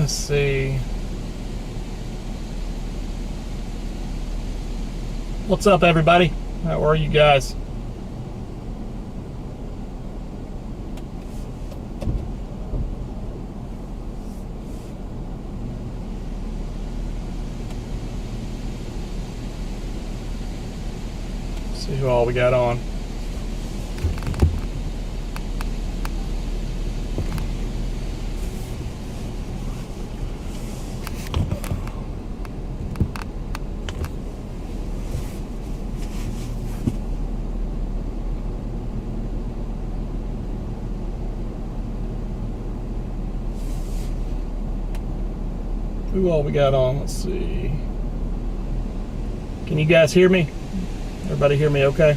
Let's see. What's up, everybody? How are you guys? Let's see who all we got on. Who all we got on? Let's see. Can you guys hear me? Everybody hear me okay?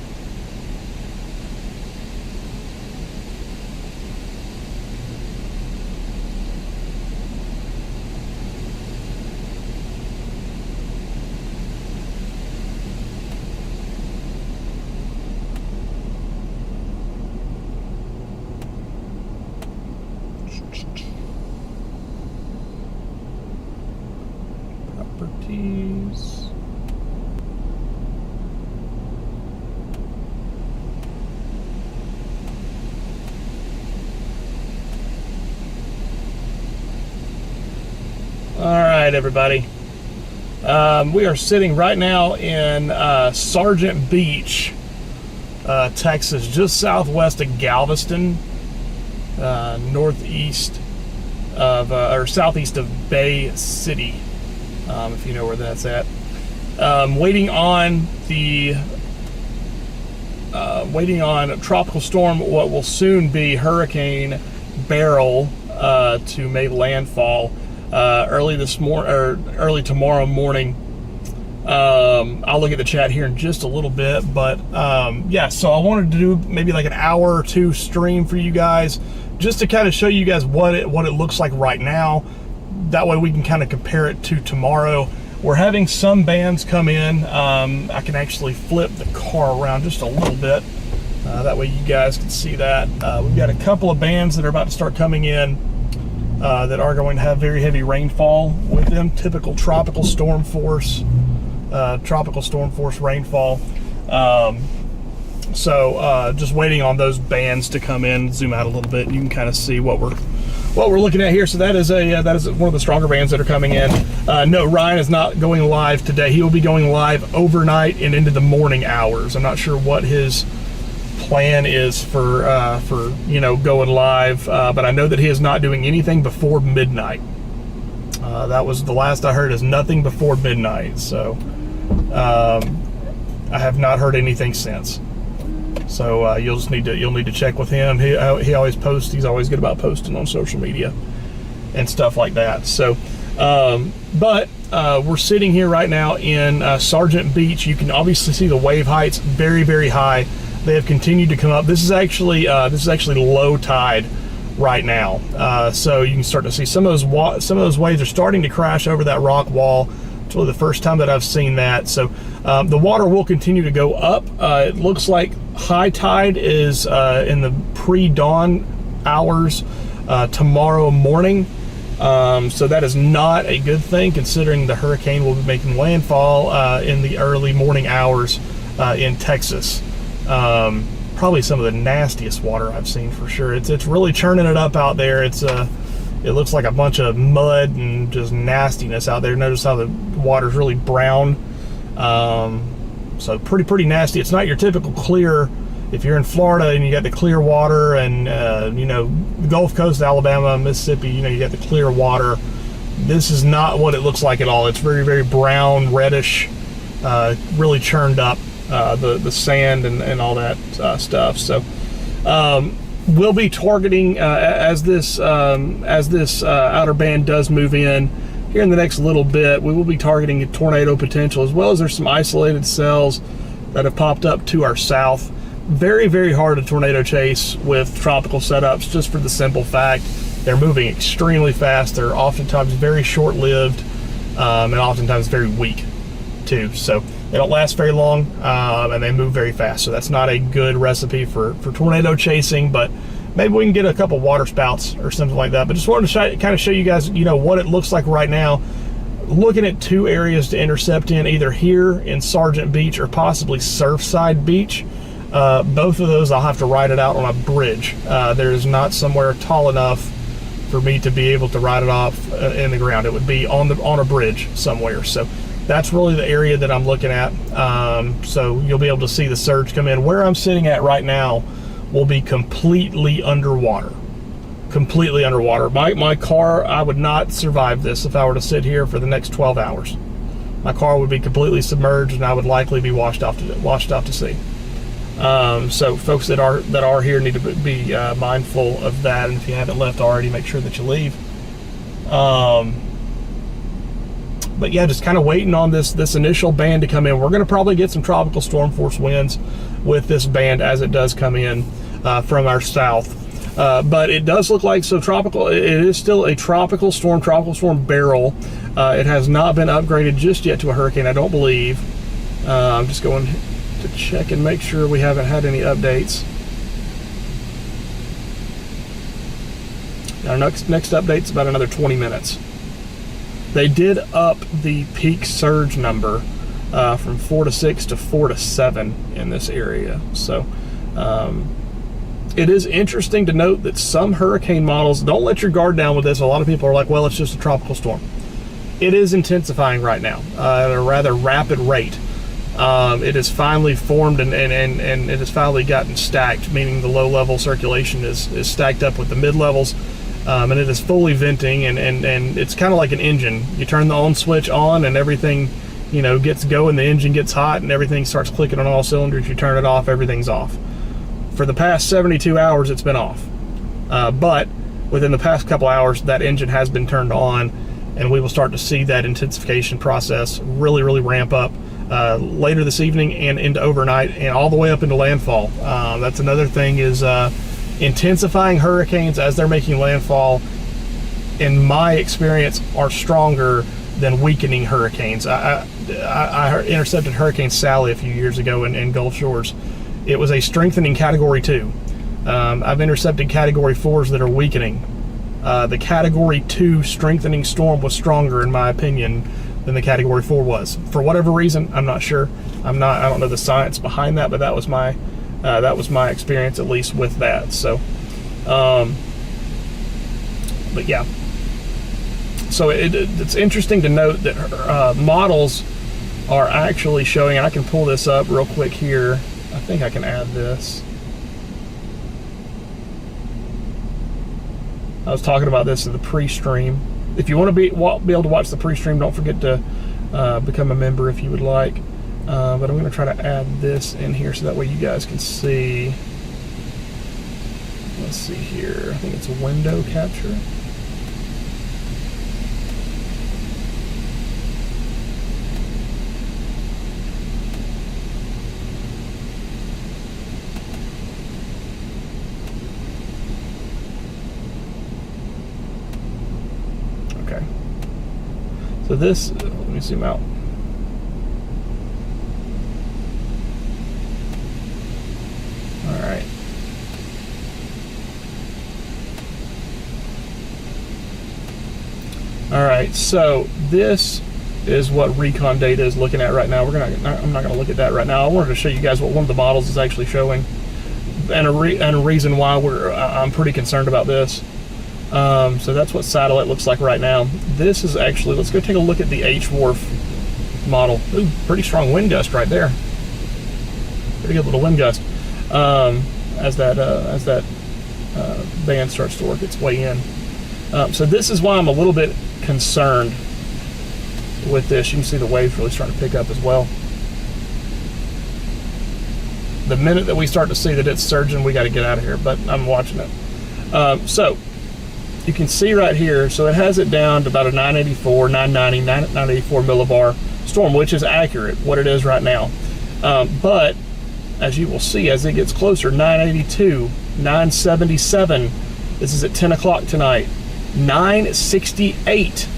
Properties. All right, everybody. We are sitting right now in Sargent Beach, Texas, just southwest of Galveston, northeast of, or southeast of Bay City, if you know where that's at. Waiting on tropical storm, what will soon be Hurricane Beryl, to make landfall early tomorrow morning. I'll look at the chat here in just a little bit, but yeah, so I wanted to do maybe like an hour or two stream for you guys, just to kind of show you guys what it looks like right now. That way we can kind of compare it to tomorrow. We're having some bands come in. I can actually flip the car around just a little bit. That way you guys can see that. We've got a couple of bands that are about to start coming in that are going to have very heavy rainfall with them. Typical tropical storm force rainfall. So just waiting on those bands to come in. Zoom out a little bit. You can kind of see what we're looking at here. So that is one of the stronger bands that are coming in. No, Ryan is not going live today. He will be going live overnight and into the morning hours. I'm not sure what his plan is for going live, but I know that he is not doing anything before midnight. That was the last I heard, is nothing before midnight. So I have not heard anything since. So you'll need to check with him. He always posts. He's always good about posting on social media and stuff like that. So, but we're sitting here right now in Sargent Beach. You can obviously see the wave heights very, very high. They have continued to come up. This is actually low tide right now. So you can start to see some of those waves are starting to crash over that rock wall. It's really the first time that I've seen that. So the water will continue to go up. It looks like high tide is in the pre-dawn hours tomorrow morning. So that is not a good thing, considering the hurricane will be making landfall in the early morning hours in Texas. Probably some of the nastiest water I've seen for sure. It's really churning it up out there. It looks like a bunch of mud and just nastiness out there. Notice how the water's really brown. So pretty nasty. It's not your typical clear. If you're in Florida and you got the clear water, and the Gulf Coast, Alabama, Mississippi, you got the clear water. This is not what it looks like at all. It's very, very brown, reddish, really churned up, the sand and all that stuff. So we'll be targeting as this outer band does move in here in the next little bit. We will be targeting a tornado potential, as well as there's some isolated cells that have popped up to our south. Very, very hard to tornado chase with tropical setups, just for the simple fact they're moving extremely fast. They're oftentimes very short-lived, and oftentimes very weak too. So they don't last very long, and they move very fast. So that's not a good recipe for tornado chasing, but maybe we can get a couple water spouts or something like that. But just wanted to kind of show you guys, what it looks like right now. Looking at 2 areas to intercept in, either here in Sargent Beach or possibly Surfside Beach. Both of those I'll have to ride it out on a bridge. There is not somewhere tall enough for me to be able to ride it off in the ground. It would be on a bridge somewhere. So that's really the area that I'm looking at. So you'll be able to see the surge come in. Where I'm sitting at right now will be completely underwater. Completely underwater. My car, I would not survive this if I were to sit here for the next 12 hours. My car would be completely submerged, and I would likely be washed off to sea. So folks that are here need to be mindful of that, and if you haven't left already, make sure that you leave. But yeah, just kind of waiting on this initial band to come in. We're going to probably get some tropical storm force winds with this band as it does come in from our south. But it does look like, tropical, it is still a tropical storm Beryl. It has not been upgraded just yet to a hurricane, I don't believe. I'm just going to check and make sure we haven't had any updates. Our next update's about another 20 minutes. They did up the peak surge number from 4 to 6 to 4 to 7 in this area. So it is interesting to note that some hurricane models, don't let your guard down with this. A lot of people are like, well, it's just a tropical storm. It is intensifying right now at a rather rapid rate. It has finally formed and it has finally gotten stacked, meaning the low level circulation is stacked up with the mid levels, and it is fully venting, and it's kind of like an engine. You turn the on switch on and everything gets going, the engine gets hot and everything starts clicking on all cylinders. You turn it off, everything's off. For the past 72 hours it's been off, but within the past couple hours that engine has been turned on, and we will start to see that intensification process really ramp up later this evening and into overnight and all the way up into landfall. That's another thing, is intensifying hurricanes as they're making landfall, in my experience, are stronger than weakening hurricanes. I intercepted Hurricane Sally a few years ago in Gulf Shores. It was a strengthening Category 2. I've intercepted Category 4s that are weakening. The Category 2 strengthening storm was stronger, in my opinion, than the Category 4 was. For whatever reason, I'm not sure. I don't know the science behind that, but that was my experience, at least with that. So, but yeah. So it's interesting to note that models are actually showing, and I can pull this up real quick here. I think I can add this. I was talking about this in the pre-stream. If you want to be able to watch the pre-stream, don't forget to become a member if you would like. But I'm going to try to add this in here so that way you guys can see. Let's see here. I think it's a window capture. So this, let me zoom out. All right. All right, so this is what recon data is looking at right now. I'm not gonna look at that right now. I wanted to show you guys what one of the models is actually showing, and a reason why I'm pretty concerned about this. So that's what satellite looks like right now. This is actually, let's go take a look at the H-Wharf model. Ooh, pretty strong wind gust right there. Pretty good little wind gust. As that band starts to work its way in. So this is why I'm a little bit concerned with this. You can see the waves really starting to pick up as well. The minute that we start to see that it's surging, we got to get out of here, but I'm watching it. So you can see right here, so it has it down to about a 984, 990, 984 millibar storm, which is accurate, what it is right now. But as you will see, as it gets closer, 982, 977, this is at 10 o'clock tonight, 968,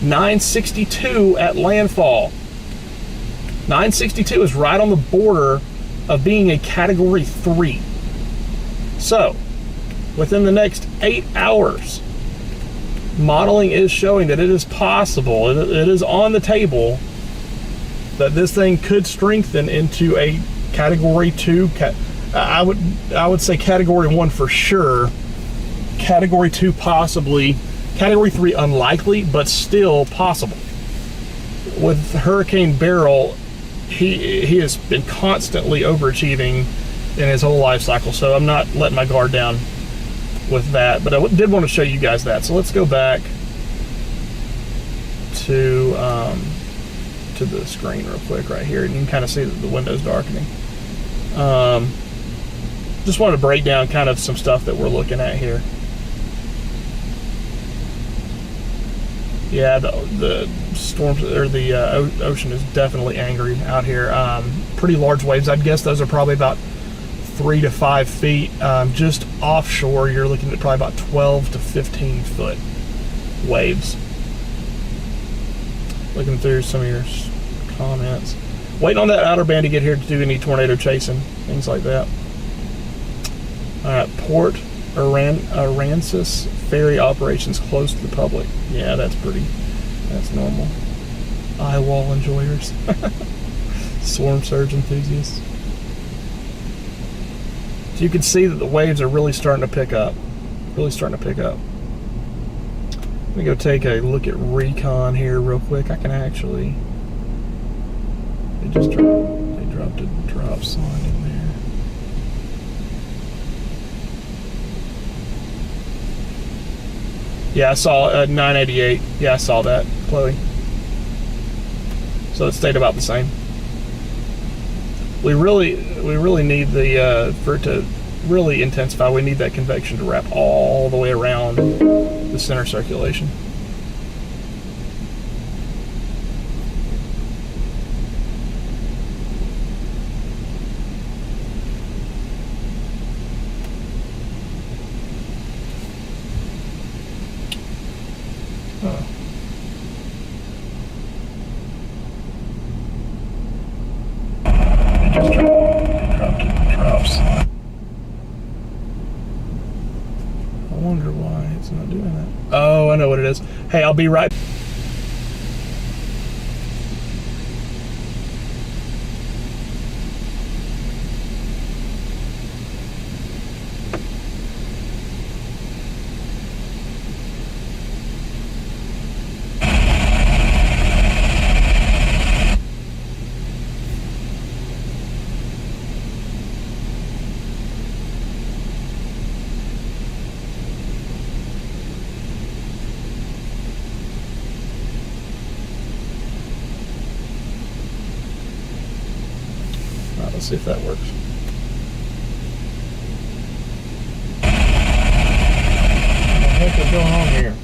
962 at landfall. 962 is right on the border of being a Category 3. So within the next 8 hours. Modeling is showing that it is possible, it is on the table, that this thing could strengthen into a Category 2. I would say Category 1 for sure. Category 2 possibly. Category 3 unlikely, but still possible. With Hurricane Beryl, he has been constantly overachieving in his whole life cycle, so I'm not letting my guard down with that. But I did want to show you guys that. So let's go back to the screen real quick right here, and you can kind of see that the window's darkening. Just wanted to break down kind of some stuff that we're looking at here. Yeah, the storms, or the ocean is definitely angry out here. Pretty large waves. I'd guess those are probably about 3 to 5 feet. Just offshore, you're looking at probably about 12 to 15 foot waves. Looking through some of your comments. Waiting on that outer band to get here to do any tornado chasing, things like that. All right, Port Aransas ferry operations closed to the public. Yeah, that's normal. Eye wall enjoyers. Storm surge enthusiasts. So you can see that the waves are really starting to pick up. Let me go take a look at recon here real quick. I can actually... They dropped a drop sign in there. Yeah, I saw 988. Yeah, I saw that, Chloe. So it stayed about the same. We really need for it to really intensify. We need that convection to wrap all the way around the center circulation. Oh, I know what it is. Hey, I'll be right back. Let's see if that works. What the heck is going on here?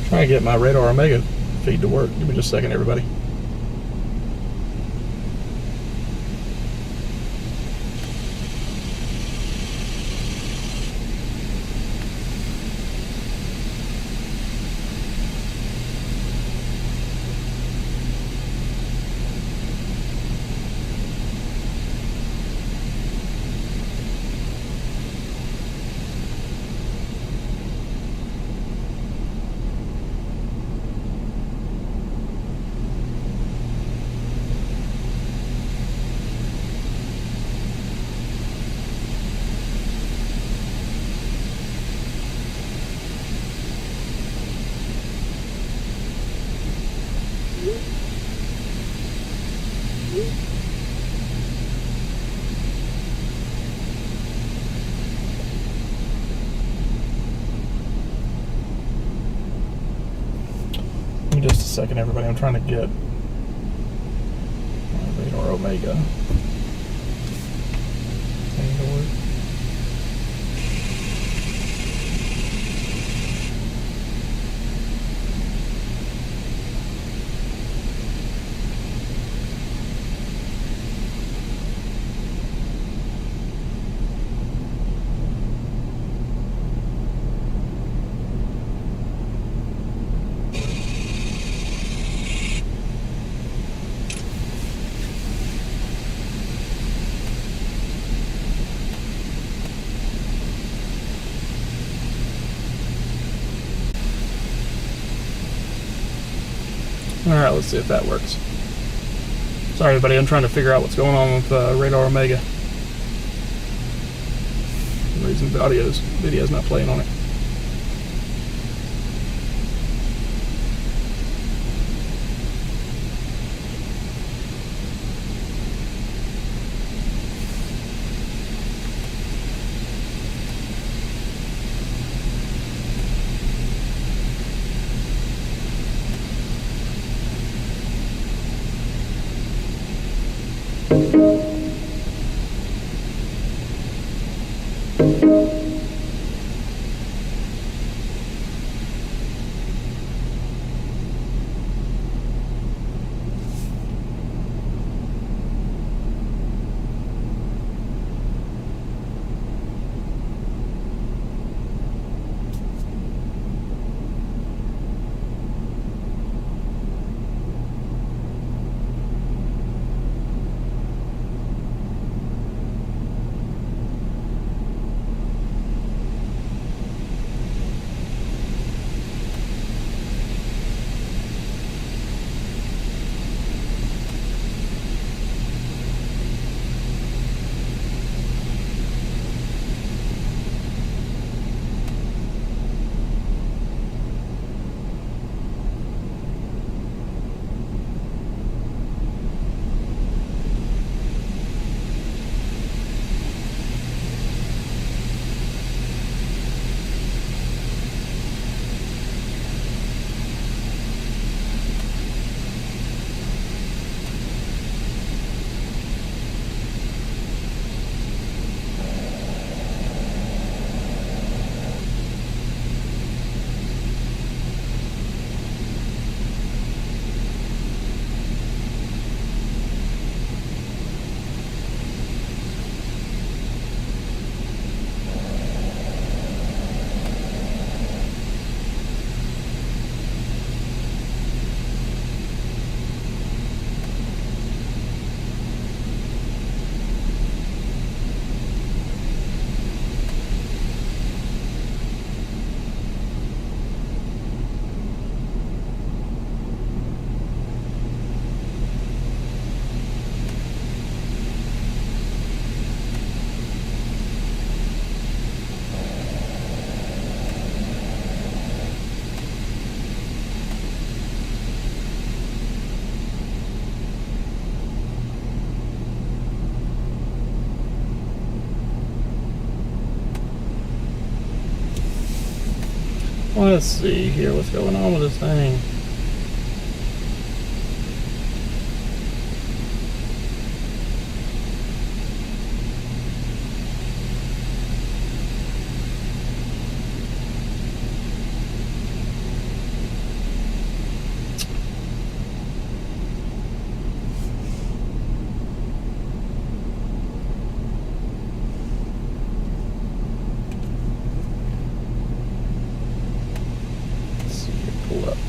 Trying to get my Radar Omega feed to work. Give me just a second, everybody. just a second, everybody. I'm trying to get my Radar Omega thing to work. Alright, let's see if that works. Sorry everybody, I'm trying to figure out what's going on with Radar Omega. For some reason the video's not playing on it. Let's see here what's going on with this thing.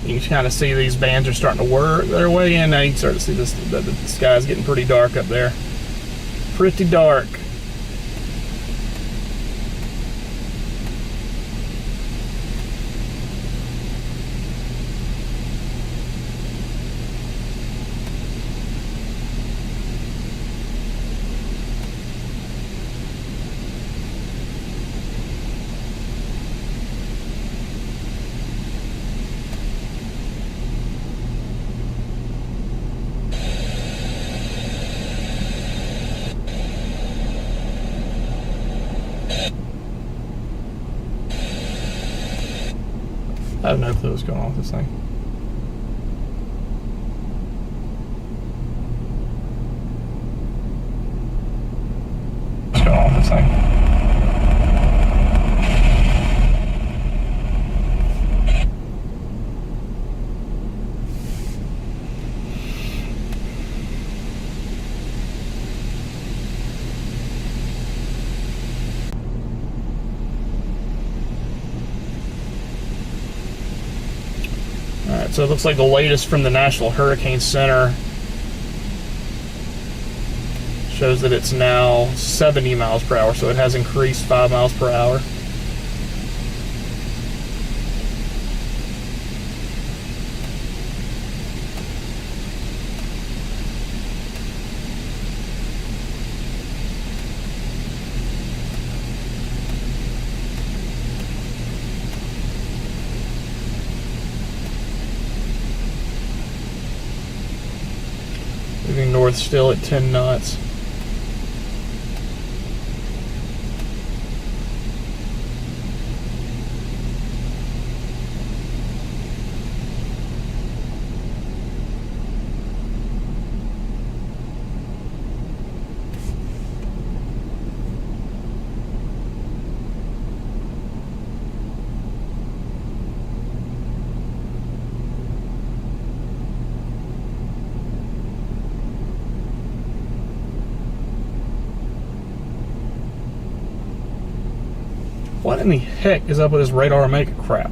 You can kind of see these bands are starting to work their way in. Now you can start to see this, the sky's getting pretty dark up there. Pretty dark. I have no clue what's going on with this thing. Alright, so it looks like the latest from the National Hurricane Center shows that it's now 70 miles per hour, so it has increased 5 miles per hour. Moving north still at 10 knots. What in the heck is up with this radar making crap?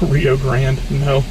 Rio Grande, no.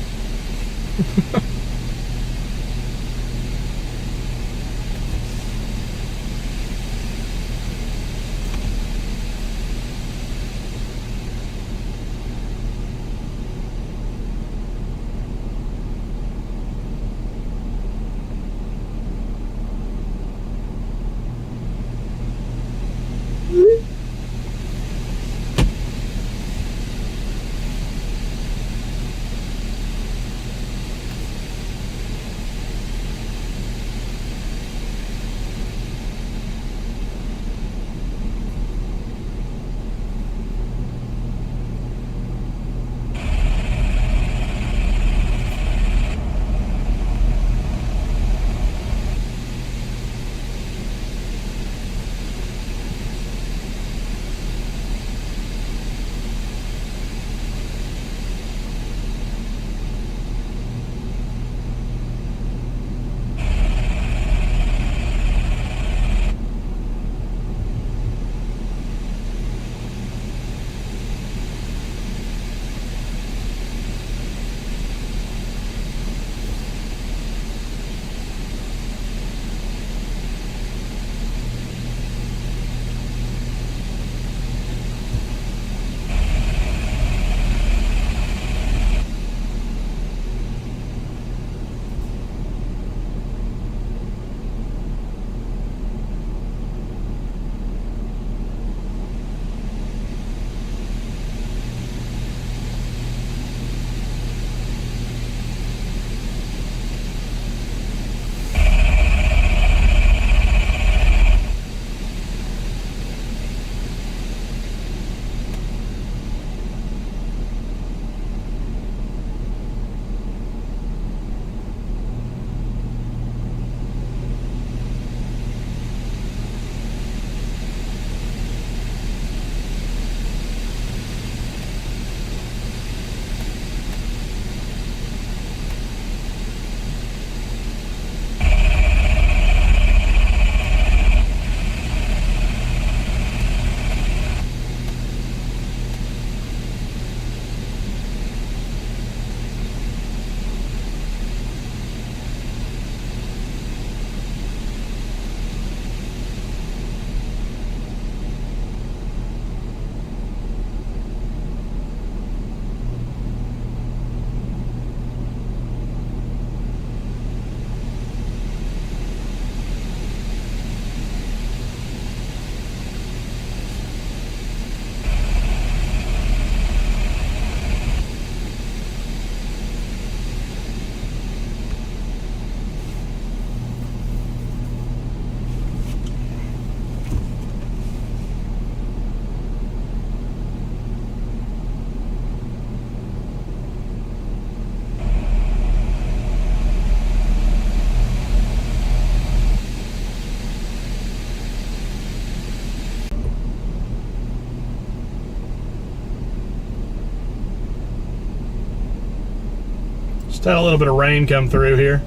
Just had a little bit of rain come through here.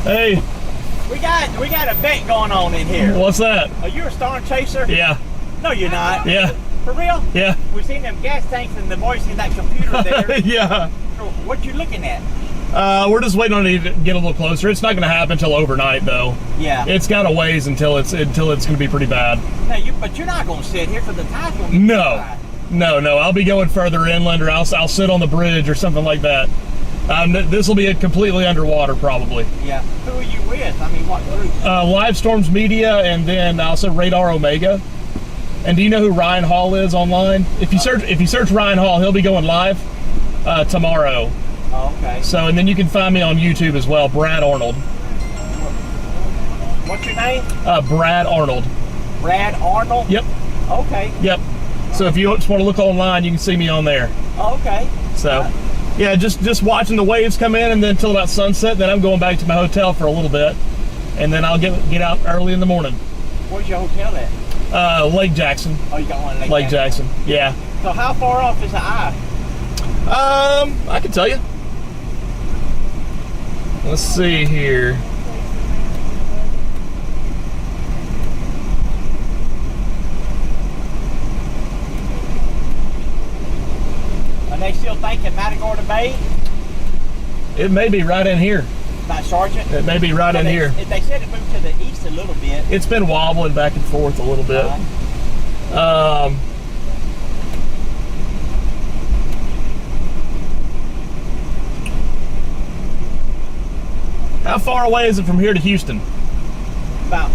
Hey. We got a bet going on in here. What's that? Are you a storm chaser? Yeah. No, you're not. Yeah. For real? Yeah. We've seen them gas tanks and the voice in that computer there. Yeah. What you looking at? We're just waiting on it to get a little closer. It's not going to happen until overnight, though. Yeah. It's got a ways until it's going to be pretty bad. No, but you're not going to sit here for the typhoon. No. I'll be going further inland, or I'll sit on the bridge or something like that. This will be completely underwater, probably. Yeah. Who are you with? I mean, what group? Live Storms Media, and then also Radar Omega. And do you know who Ryan Hall is online? If you search Ryan Hall, he'll be going live tomorrow. Oh, okay. So, and then you can find me on YouTube as well, Brad Arnold. What's your name? Brad Arnold. Brad Arnold? Yep. Okay. Yep. So if you just want to look online, you can see me on there. Oh, okay. So, yeah, just watching the waves come in, and then until about sunset, then I'm going back to my hotel for a little bit, and then I'll get out early in the morning. Where's your hotel at? Lake Jackson. Oh, you got one in Lake Jackson. Yeah. So how far off is the eye? I can tell you. Let's see here. Are they still thinking Matagorda Bay? It may be right in here. Not Sergeant? It may be right in here. They said it moved to the east a little bit. It's been wobbling back and forth a little bit. How far away is it from here to Houston? About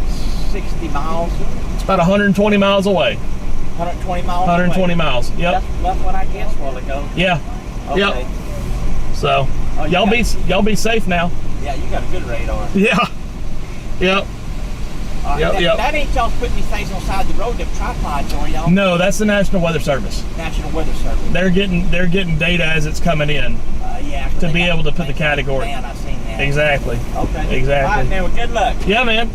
60 miles. It's about 120 miles away. 120 miles 120 away. miles, yep. That's what I guessed a while ago. Yeah. Okay. Yep. So, y'all be safe now. Yeah, you got a good radar. Yeah. Yep. Yep. That ain't y'all putting these things on the side of the road, them tripods, are y'all? No, that's the National Weather Service. National Weather Service. They're getting data as it's coming in. Yeah. To be able to put the category. Man, I've seen that. Exactly. Okay. Exactly. All right, man, well, good luck. Yeah, man.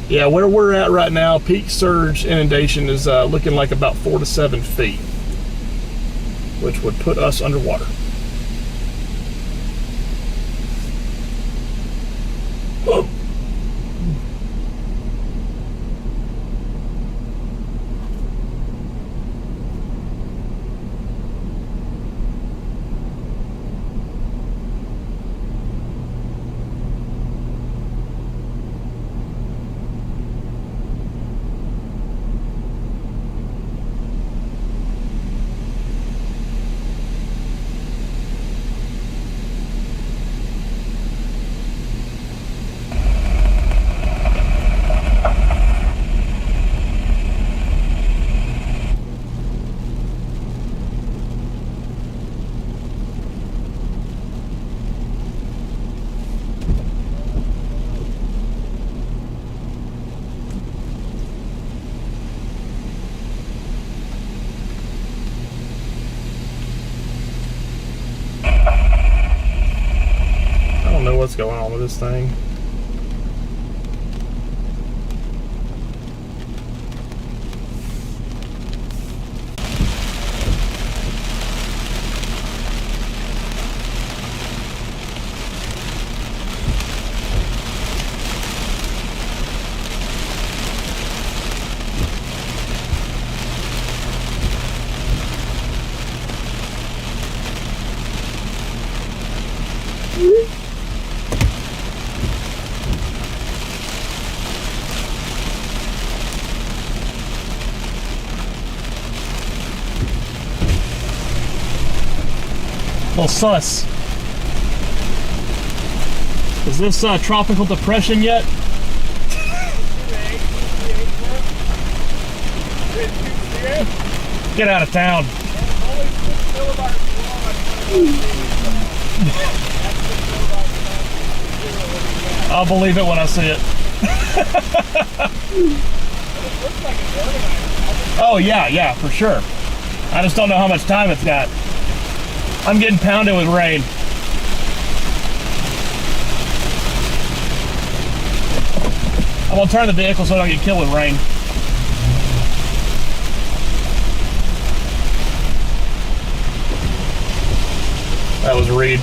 Yeah, where we're at right now, peak surge inundation is looking like about 4 to 7 feet, which would put us underwater. Whoa. What's going on with this thing? Little sus. Is this tropical depression yet? Get out of town. I'll believe it when I see it. Oh yeah, for sure. I just don't know how much time it's got. I'm getting pounded with rain. I'm gonna turn the vehicle so I don't get killed with rain. That was Reed.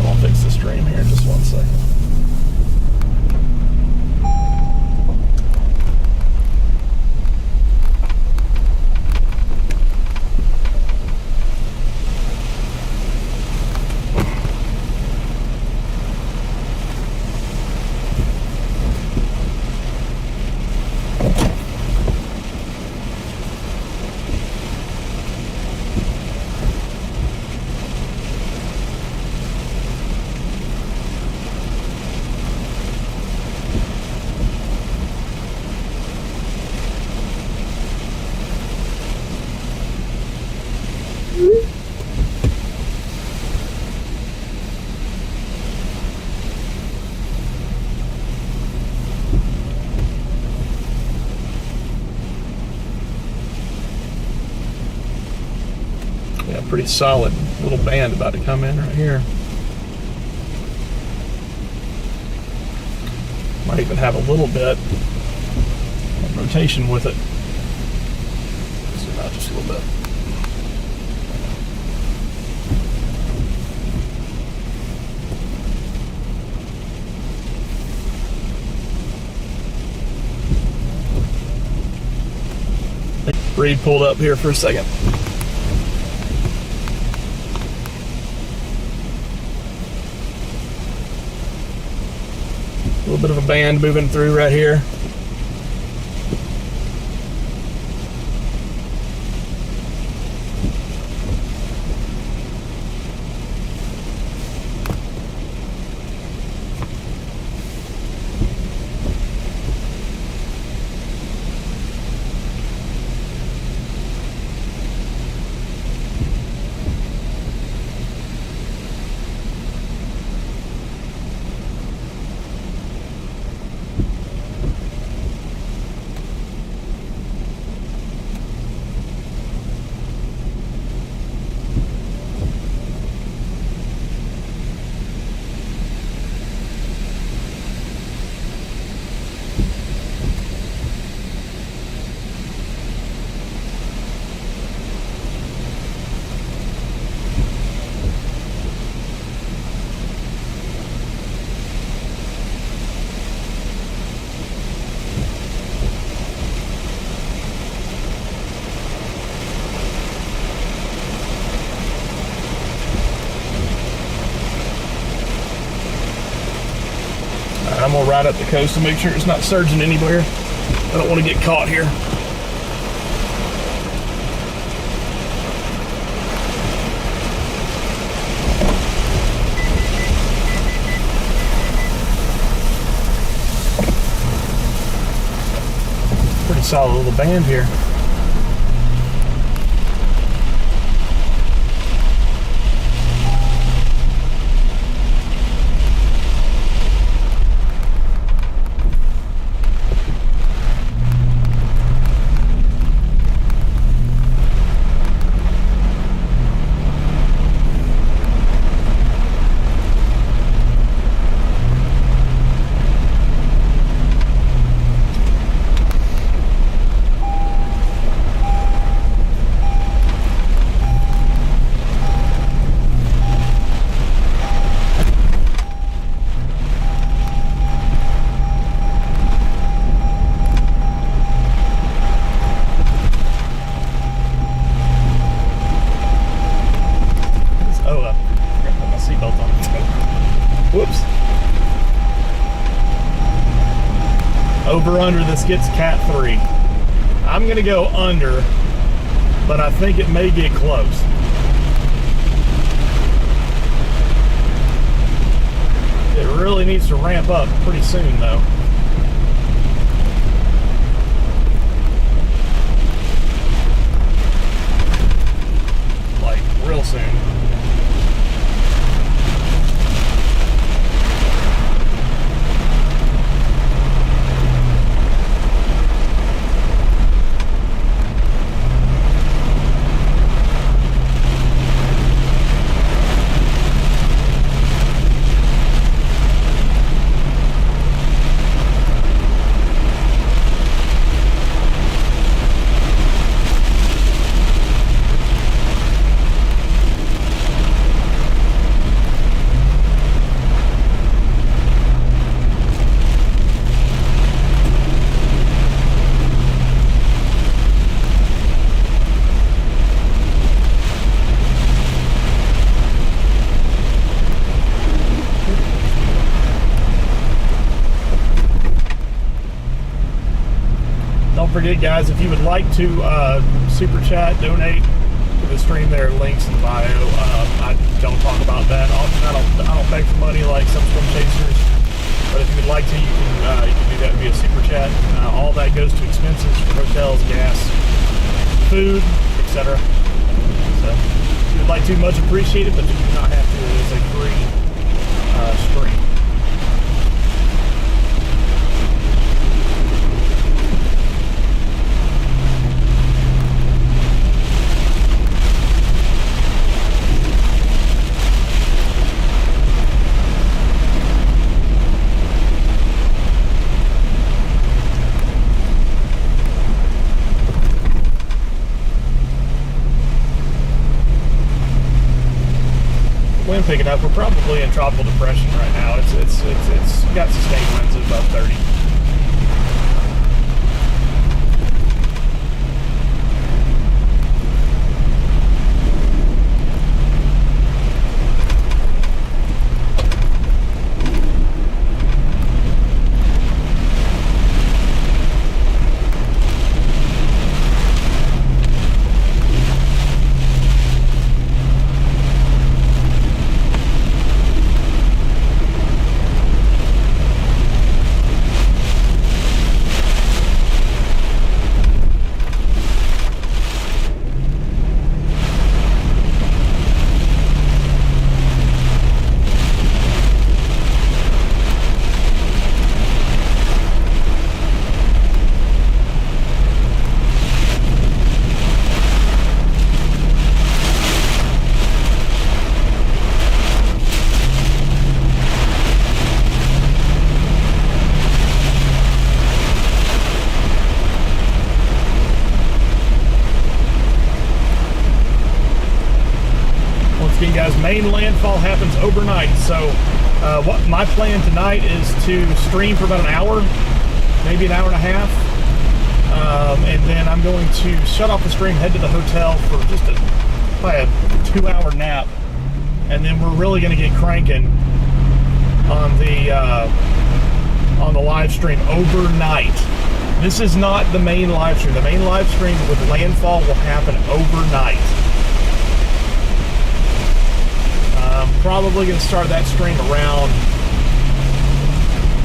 I'll fix the stream here in just 1 second. Yeah, pretty solid little band about to come in right here. Might even have a little bit of rotation with it. Zoom out just a little bit. Reed pulled up here for a second. A little bit of a band moving through right here. I'm gonna ride up the coast to make sure it's not surging anywhere. I don't want to get caught here. Pretty solid little band here. Whoops. Over under, this gets Cat 3. I'm going to go under, but I think it may get close. It really needs to ramp up pretty soon though. soon. Don't forget, guys, if you would like to super chat, donate to the stream, there are links in the bio. I don't talk about that often. I don't beg for money like some storm chasers, but if you would like to, you can do that via super chat. All that goes to expenses for hotels, gas, food, etc. So if you would like to, much appreciated, but you do not have to. It is a free stream. Wind picking up. We're probably in tropical depression right now. It's got sustained winds of above 30. Guys, main landfall happens overnight, so what my plan tonight is to stream for about an hour, maybe an hour and a half, and then I'm going to shut off the stream, head to the hotel for just probably a 2-hour nap, and then we're really going to get cranking on the live stream overnight. This is not the main live stream. The main live stream with landfall will happen overnight. Probably going to start that stream around,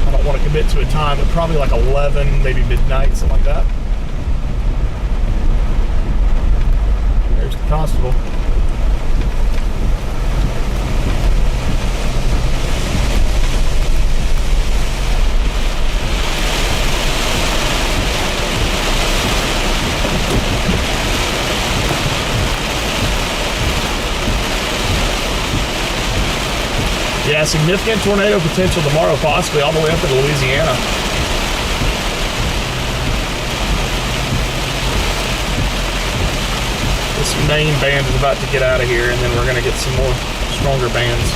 I don't want to commit to a time, but probably like 11, maybe midnight, something like that. There's the constable. Yeah, significant tornado potential tomorrow, possibly all the way up to Louisiana. This main band is about to get out of here, and then we're going to get some more stronger bands.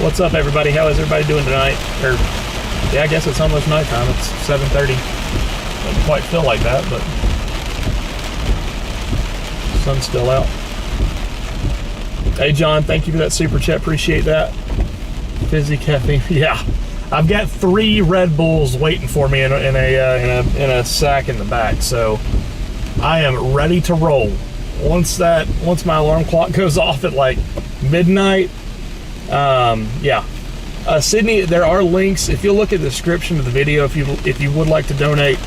What's up, everybody? How is everybody doing tonight? Or, yeah, I guess it's almost nighttime. It's 7:30. Doesn't quite feel like that, but sun's still out. Hey, John, thank you for that super chat. Appreciate that. Fizzy caffeine. Yeah, I've got 3 Red Bulls waiting for me in a sack in the back, so I am ready to roll. Once my alarm clock goes off at like midnight. Yeah. Sydney, there are links. If you look at the description of the video, if you would like to donate,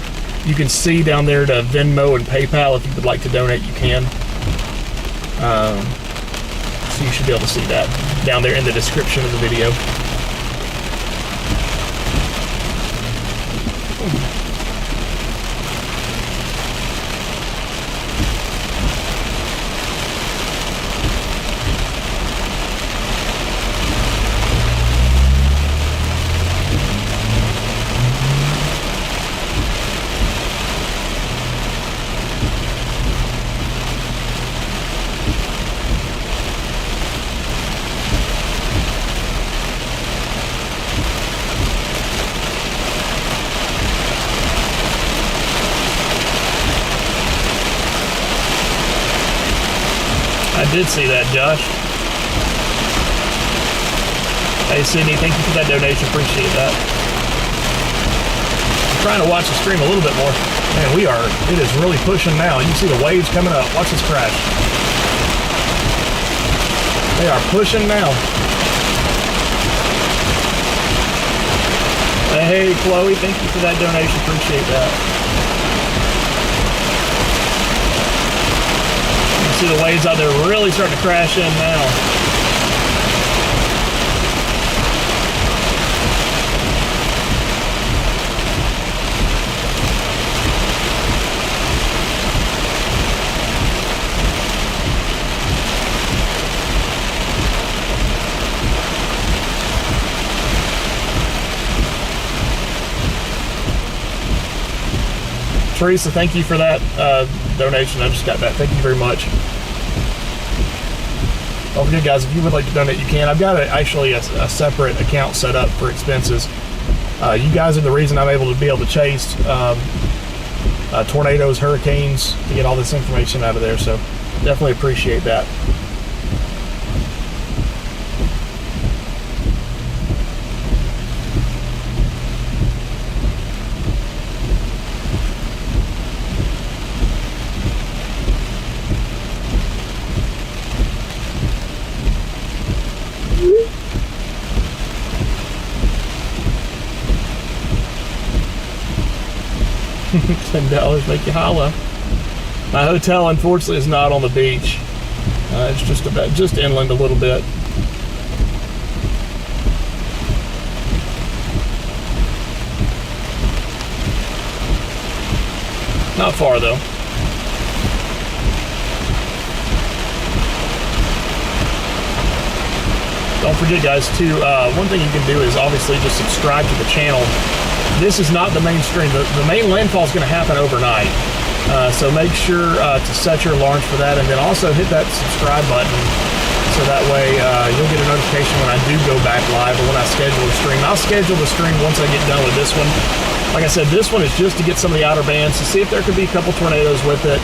you can see down there to Venmo and PayPal. If you would like to donate, you can. So you should be able to see that down there in the description of the video. I did see that, Josh. Hey, Sydney, thank you for that donation. Appreciate that. I'm trying to watch the stream a little bit more. Man, it is really pushing now. You can see the waves coming up. Watch this crash. They are pushing now. Hey, Chloe, thank you for that donation. Appreciate that. See the waves out there really starting to crash in now. Teresa, thank you for that donation. I just got that. Thank you very much. Don't forget, guys, if you would like to donate, you can. I've got actually a separate account set up for expenses. You guys are the reason I'm able to chase tornadoes, hurricanes, to get all this information out of there. So definitely appreciate that. $10 make you holla. My hotel, unfortunately, is not on the beach. It's just inland a little bit. Not far though. Don't forget, guys, too, one thing you can do is obviously just subscribe to the channel. This is not the main stream. The main landfall is going to happen overnight. So make sure to set your alarms for that, and then also hit that subscribe button so that way you'll get a notification when I do go back live or when I schedule a stream. I'll schedule the stream once I get done with this one. Like I said, this one is just to get some of the outer bands to see if there could be a couple tornadoes with it.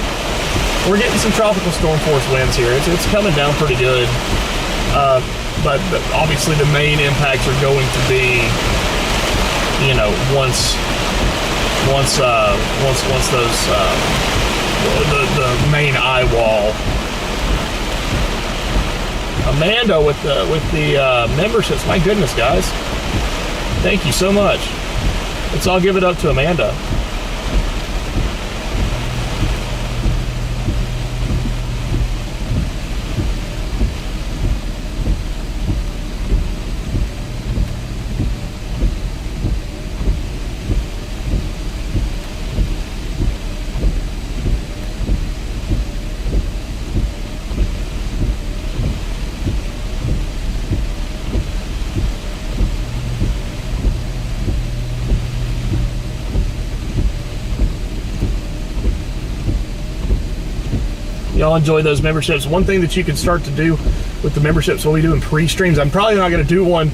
We're getting some tropical storm force winds here. It's coming down pretty good. But obviously the main impacts are going to be, you know, once those the main eye wall. Amanda with the memberships. My goodness, guys, thank you so much. Let's all give it up to Amanda. Y'all enjoy those memberships. One thing that you can start to do with the memberships. We'll be doing pre-streams. I'm probably not going to do one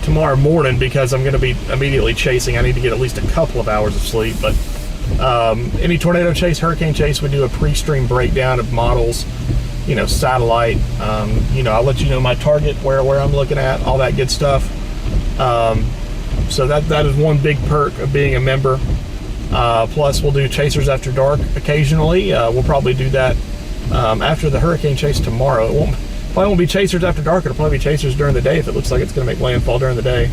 tomorrow morning because I'm going to be immediately chasing. I need to get at least a couple of hours of sleep. But any tornado chase, hurricane chase, we do a pre-stream breakdown of models, satellite. I'll let you know my target, where I'm looking at, all that good stuff. So that is one big perk of being a member. Plus, we'll do Chasers After Dark occasionally. We'll probably do that after the hurricane chase tomorrow. It probably won't be Chasers After Dark. It'll probably be Chasers during the day if it looks like it's going to make landfall during the day.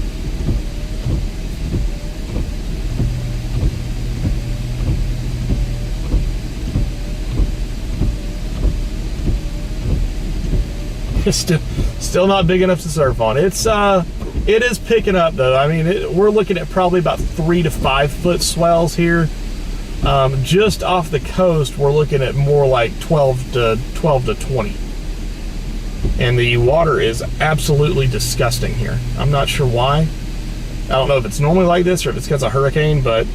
It's still not big enough to surf on. It is picking up though. I mean, we're looking at probably about 3 to 5 foot swells here. Just off the coast, we're looking at more like 12 to 20. And the water is absolutely disgusting here. I'm not sure why. I don't know if it's normally like this or if it's because of hurricane, but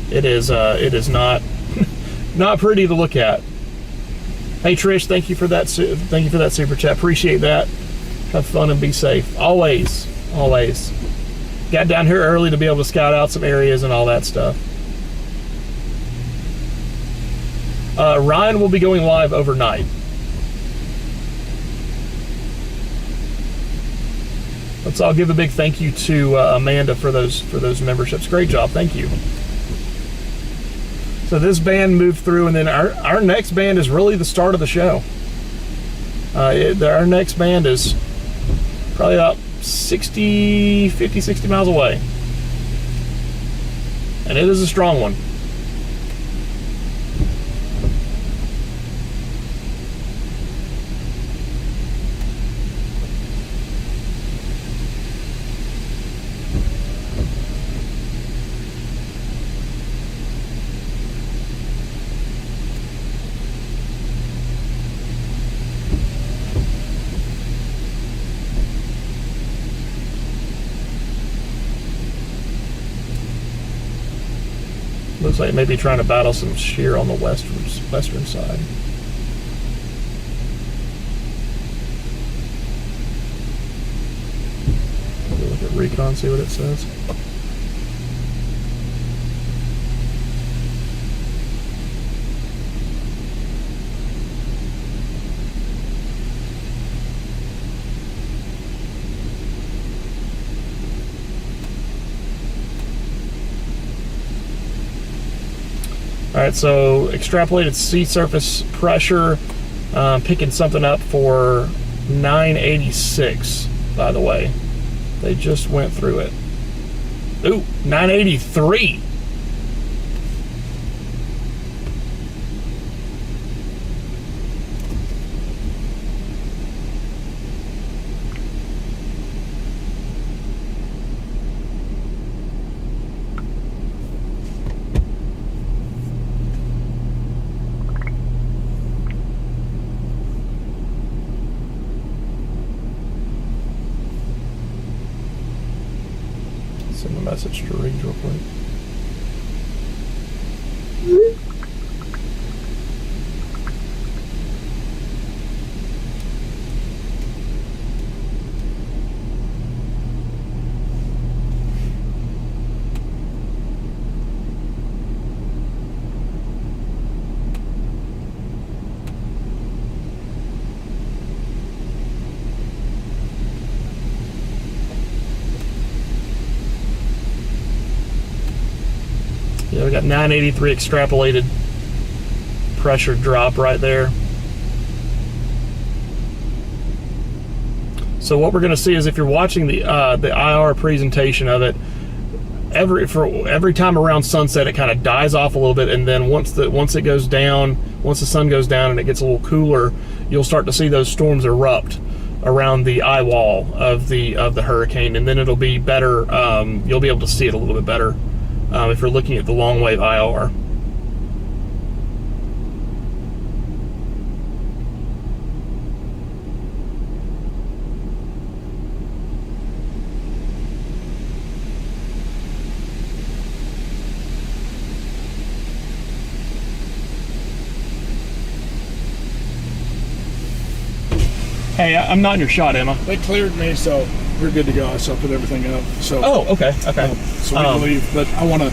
it is not not pretty to look at. Hey Trish, thank you for that super chat. Appreciate that. Have fun and be safe. Always. Got down here early to be able to scout out some areas and all that stuff. Ryan will be going live overnight. Let's all give a big thank you to Amanda for those memberships. Great job, thank you. So this band moved through, and then our next band is really the start of the show. Our next band is probably about 50, 60 miles away. And it is a strong one. Looks like maybe trying to battle some shear on the western side. We'll look at recon, see what it says. All right, so extrapolated sea surface pressure, picking something up for 986, by the way. They just went through it. Ooh, 983. Send a message to Reed real quick. Yeah, we got 983 extrapolated pressure drop right there. So what we're going to see is, if you're watching the IR presentation of it, every time around sunset it kind of dies off a little bit, and then once it goes down, once the sun goes down and it gets a little cooler, you'll start to see those storms erupt around the eye wall of the hurricane, and then it'll be better. You'll be able to see it a little bit better if you're looking at the long wave IR. Hey, I'm not in your shot, Emma. They cleared me, so we're good to go. So I put everything up. So Oh, okay. so we can leave, but I want to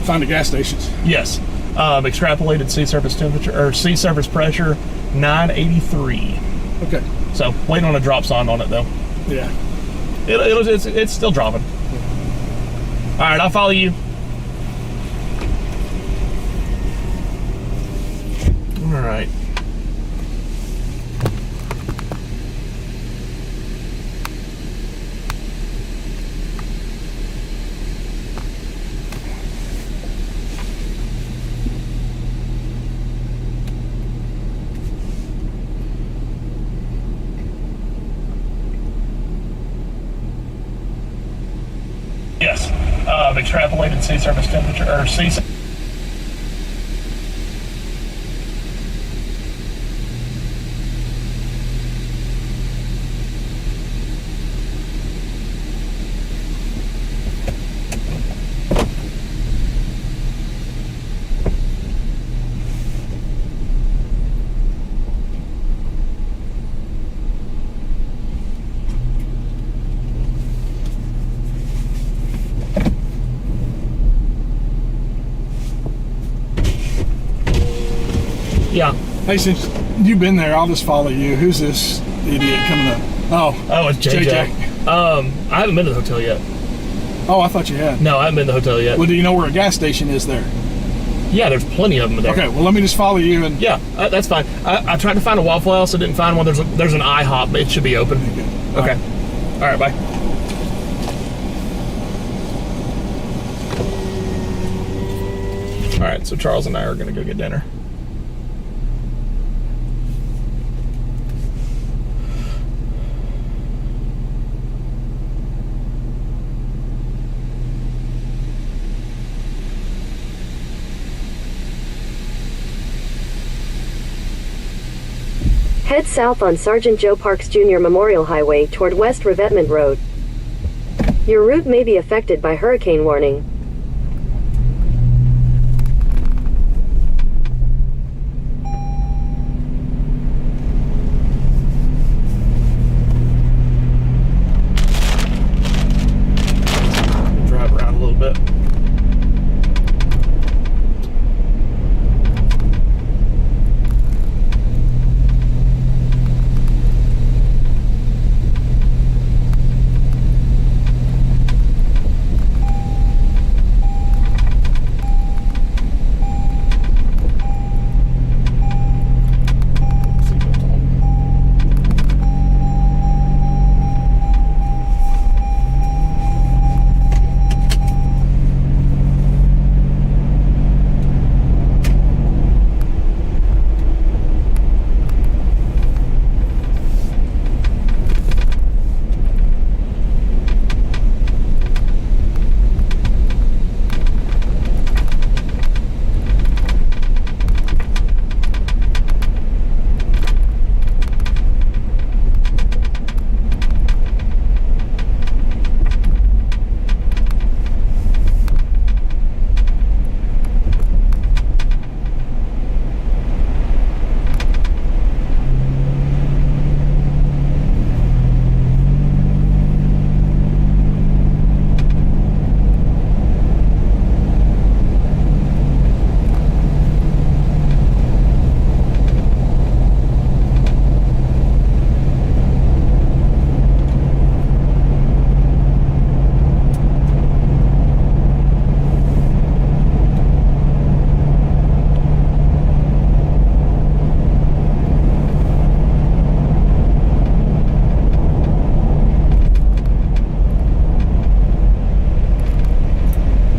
find the gas stations. Yes. Extrapolated sea surface temperature or sea surface pressure 983. Okay. So wait on a drop sign on it though. Yeah. It's still dropping. All right, I'll follow you. All right. Yes. Extrapolated sea surface temperature or sea. Yeah. Hey, since you've been there, I'll just follow you. Who's this idiot coming up? Oh, it's JJ. I haven't been to the hotel yet. Oh, I thought you had. No, I haven't been to the hotel yet. Well, do you know where a gas station is there? Yeah, there's plenty of them there. Okay, well, let me just follow you and. Yeah, that's fine. I tried to find a Waffle House. I didn't find one. There's an IHOP. It should be open. Okay. All right, bye. All right, so Charles and I are going to go get dinner. Head south on Sergeant Joe Parks Jr. Memorial Highway toward West Revetment Road. Your route may be affected by hurricane warning. Drive around a little bit.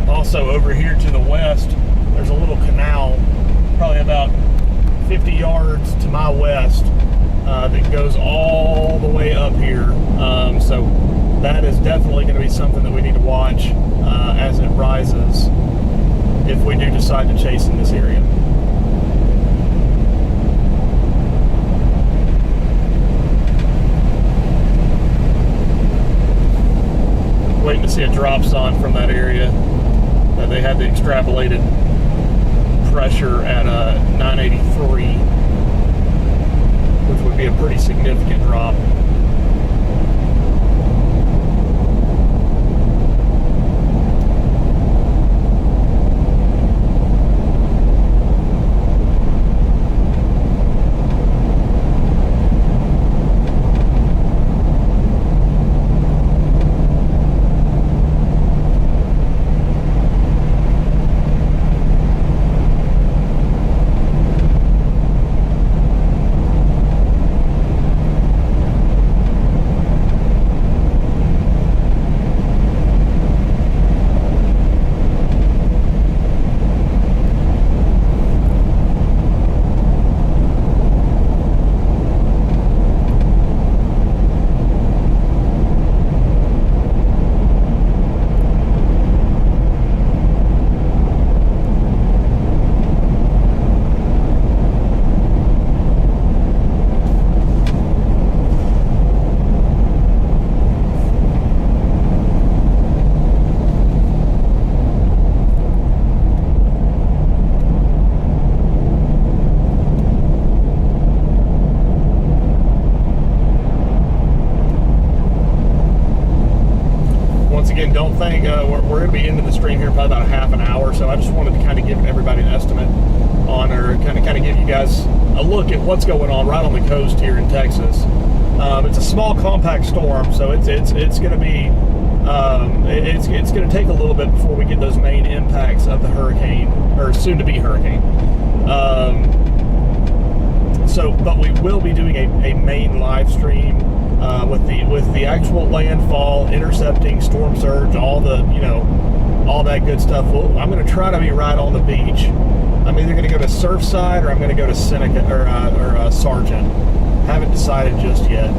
Also over here to the west, there's a little canal, probably about 50 yards to my west, that goes all the way up here. So that is definitely going to be something that we need to watch as it rises if we do decide to chase in this area. Waiting to see a drop zone from that area. They had the extrapolated pressure at 983, which would be a pretty pretty significant drop. Again, don't think we're going to be into the stream here probably about a half an hour, so I just wanted to kind of give everybody an estimate on, or kind of give you guys a look at what's going on right on the coast here in Texas. It's a small compact storm, so it's going to be it's going to take a little bit before we get those main impacts of the hurricane, or soon to be hurricane. But we will be doing a main live stream with the actual landfall, intercepting, storm surge, all that good stuff. Well, I'm going to try to be right on the beach. I'm either going to go to Surfside or I'm going to go to Seneca or Sargent. Haven't decided just yet.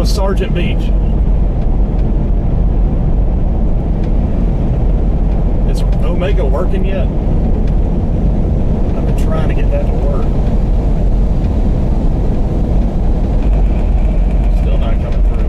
Sargent Beach. Is Omega working yet? I've been trying to get that to work. Still not coming through.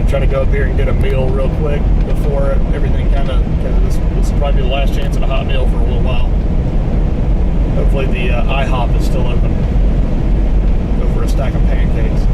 Try to go up here and get a meal real quick before everything because this will probably be the last chance at a hot meal for a little while. Hopefully Hopefully the IHOP is still open over a stack of pancakes.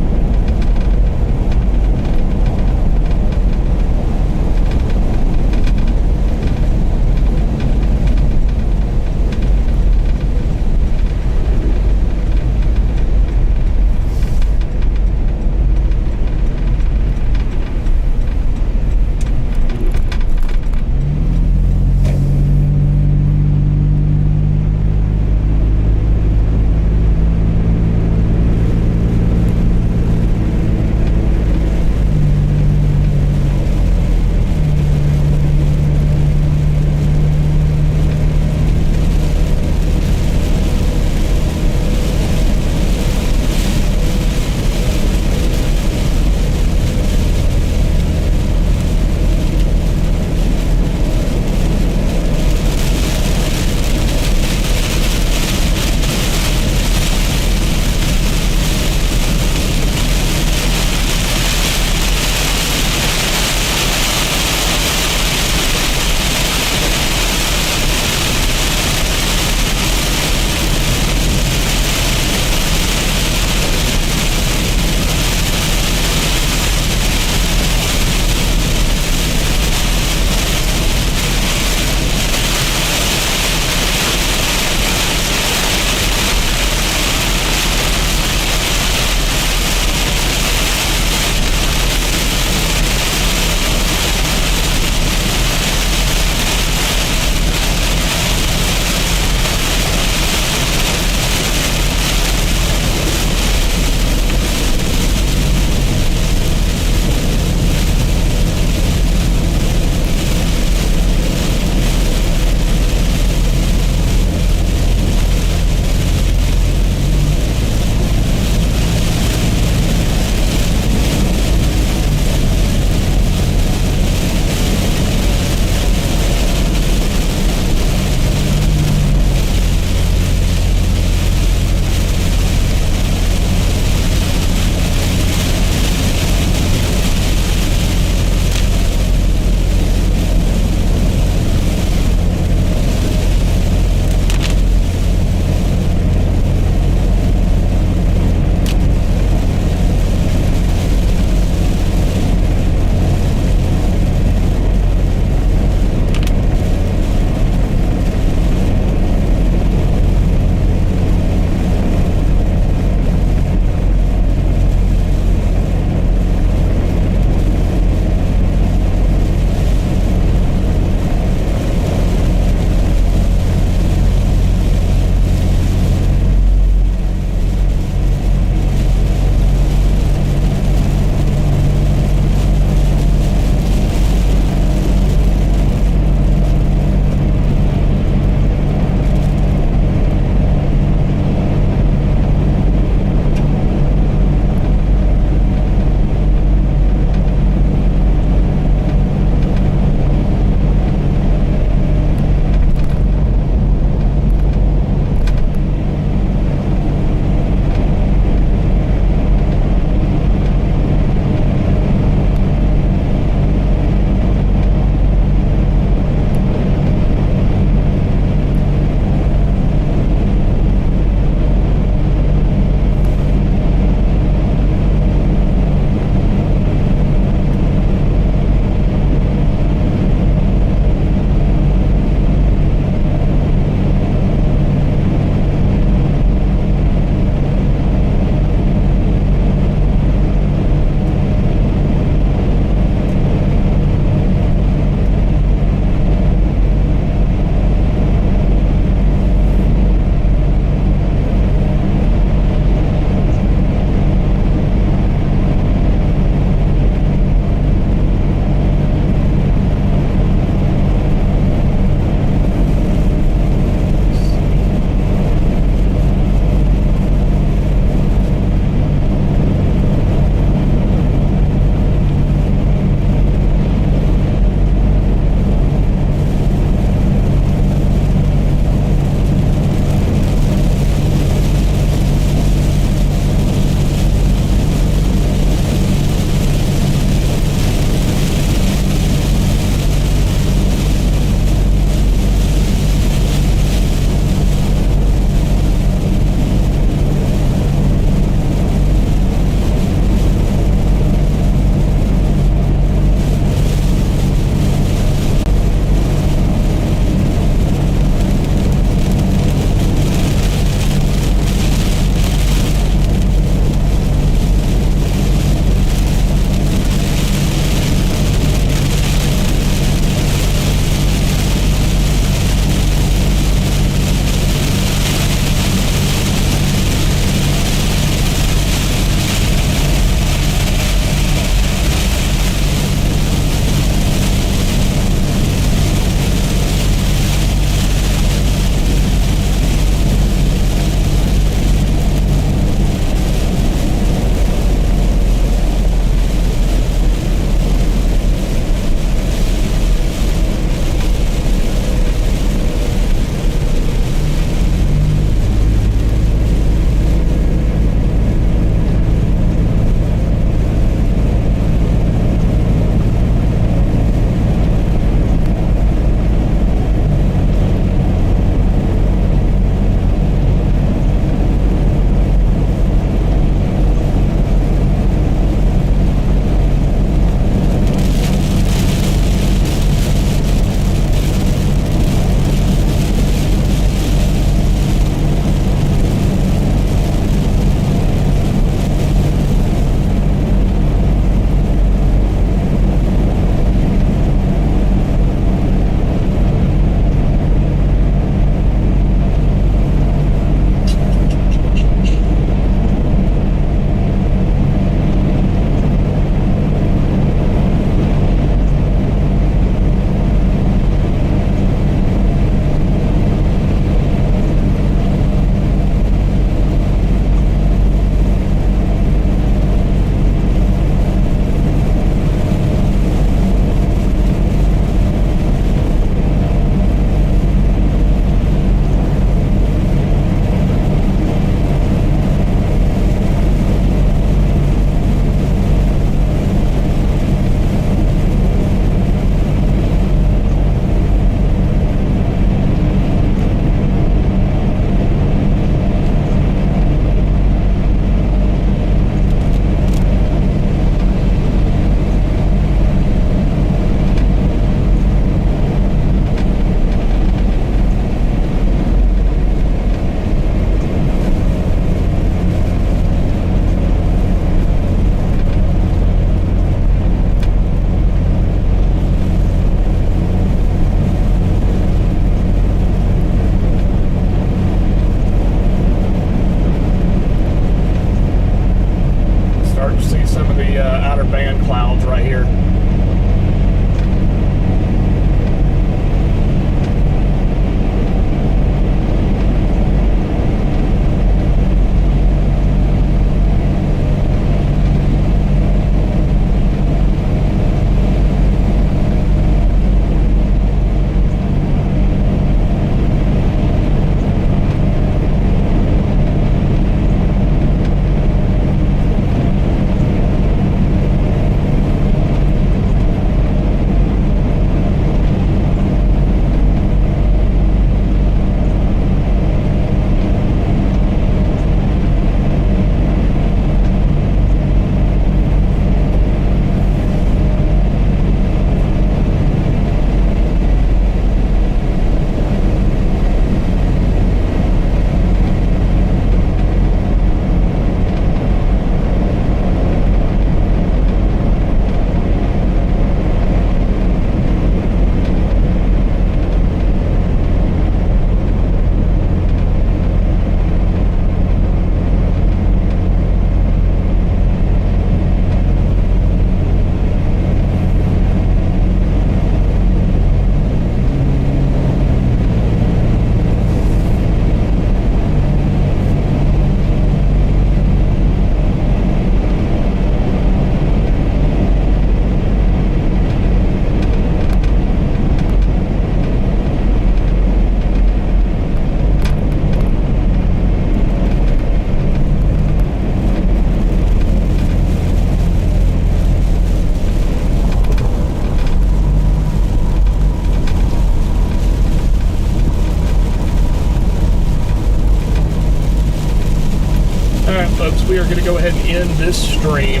we are going to go ahead and end this stream.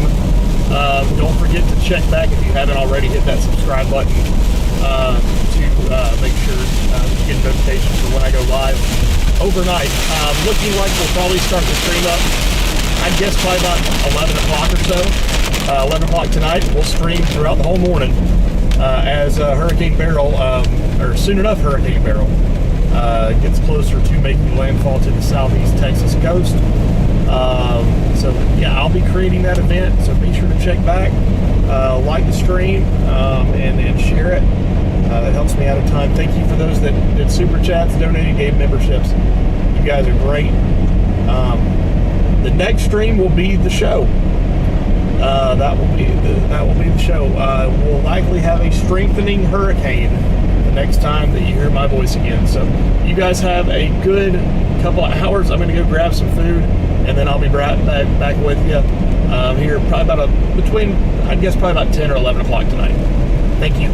Don't forget to check back if you haven't already. Hit that subscribe button to make sure you get notifications for when I go live overnight. Looking like we'll probably start the stream up, I guess probably about 11 o'clock or so. 11 o'clock tonight. We'll stream throughout the whole morning as Hurricane Beryl, or soon enough Hurricane Beryl, gets closer to making landfall to the southeast Texas coast. So yeah, I'll be creating that event, so be sure to check back, like the stream, and share it. That helps me out a ton. Thank you for those that did super chats, donated, gave memberships. You guys are great. The next stream will be the show. That will be the show. We'll likely have a strengthening hurricane the next time that you hear my voice again. So you guys have a good couple of hours. I'm going to go grab some food, and then I'll be back with you here probably about probably about 10 or 11 o'clock tonight. Thank you.